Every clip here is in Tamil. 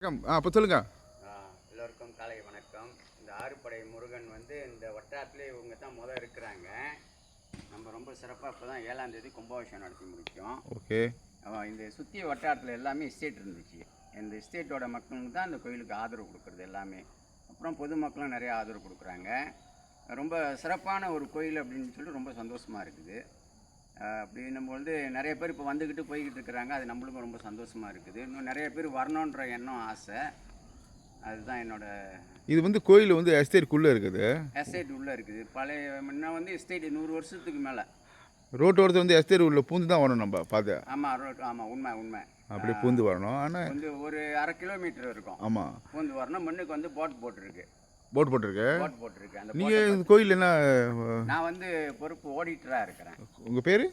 அப்போ சொல்லுங்க. எல்லோருக்கும் காலை வணக்கம். இந்த ஆறுபடை முருகன் வந்து இந்த வட்டாரத்திலே இவங்க தான் இருக்கிறாங்க. நம்ம ரொம்ப சிறப்பாக இப்போ தான் 7ஆம் தேதி கும்பாபிஷேகம் நடத்தி முடித்தோம். ஓகே. இந்த சுற்றிய வட்டாரத்தில் எல்லாமே எஸ்டேட் இருந்துச்சு. இந்த எஸ்டேட்டோட மக்களுக்கு தான் இந்த கோயிலுக்கு ஆதரவு கொடுக்குறது எல்லாமே. அப்புறம் பொதுமக்களும் நிறைய ஆதரவு கொடுக்குறாங்க. ரொம்ப சிறப்பான ஒரு கோயில் அப்படின்னு சொல்லி ரொம்ப சந்தோஷமாக இருக்குது. அப்படின்னும்பொழுது நிறைய பேர் இப்போ வந்துக்கிட்டு போய்கிட்டு இருக்கிறாங்க. அது நம்மளுக்கும் ரொம்ப சந்தோஷமாக இருக்குது. இன்னும் நிறைய பேர் வரணுன்ற எண்ணம் ஆசை. அதுதான் என்னோட. இது வந்து கோயில் வந்து எஸ்டேட்டுக்குள்ளே இருக்குது. எஸ்டேட் உள்ளே இருக்குது. பழைய முன்ன வந்து எஸ்டேட் 100 வருஷத்துக்கு மேலே ரோட்டோரத்து வந்து எஸ்டேட் உள்ள பூந்து தான் வரணும் நம்ம பார்த்து. ஆமாம், ரோட் ஆமாம், உண்மை உண்மை. அப்படியே பூந்து வரணும். ஆனால் வந்து ஒரு 1/2 கிலோமீட்டர் இருக்கும். ஆமாம், பூந்து வரணும். முன்னுக்கு வந்து போட் போட்டிருக்கு. போட் போட்டிருக்கு. போட் போட்டிருக்கு. அந்த நீங்கள் கோயில் என்ன? நான் வந்து பொறுப்பு ஓடிட்டராக இருக்கிறேன். உங்கள் பேர்?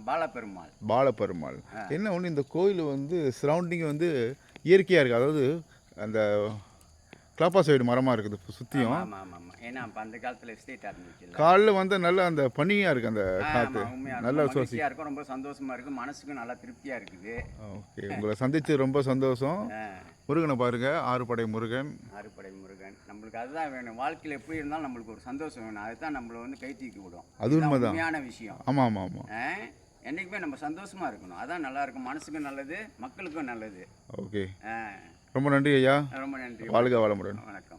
பாலப்பெருமாள். பாலப்பெருமாள். என்ன ஒன்று, இந்த கோயில் வந்து சரௌண்டிங் வந்து இயற்கையாக இருக்குது. அதாவது அந்த கிளாப்பா சைடு மரமாக இருக்குது சுற்றியும். ஆமாம் ஆமாம் ஆமாம். ஏன்னா அப்போ அந்த காலத்தில் எஸ்டேட்டாக இருந்துச்சு. காலைல வந்து நல்லா அந்த பனியாக இருக்குது. அந்த காற்று நல்லா சுவாசியாக இருக்கும். ரொம்ப சந்தோஷமாக இருக்குது. மனசுக்கும் நல்லா திருப்தியாக இருக்குது. ஓகே, உங்களை சந்தித்து ரொம்ப சந்தோஷம். முருகனை பாருங்க, ஆறுபடை முருகன். ஆறுபடை முருகன் நம்மளுக்கு அதுதான் வேணும். வாழ்க்கையில் எப்படி இருந்தாலும் நம்மளுக்கு ஒரு சந்தோஷம் வேணும். அதுதான் நம்மளை வந்து கை தூக்கி விடும். அது உண்மைதான், உண்மையான விஷயம். ஆமாம் ஆமாம் ஆமாம். என்றைக்குமே நம்ம சந்தோஷமாக இருக்கணும். அதான் நல்லா இருக்கும். மனசுக்கும் நல்லது, மக்களுக்கும் நல்லது. ஓகே, ரொம்ப நன்றி ஐயா. ரொம்ப நன்றி. வாழ்க வளமுடன். வணக்கம்.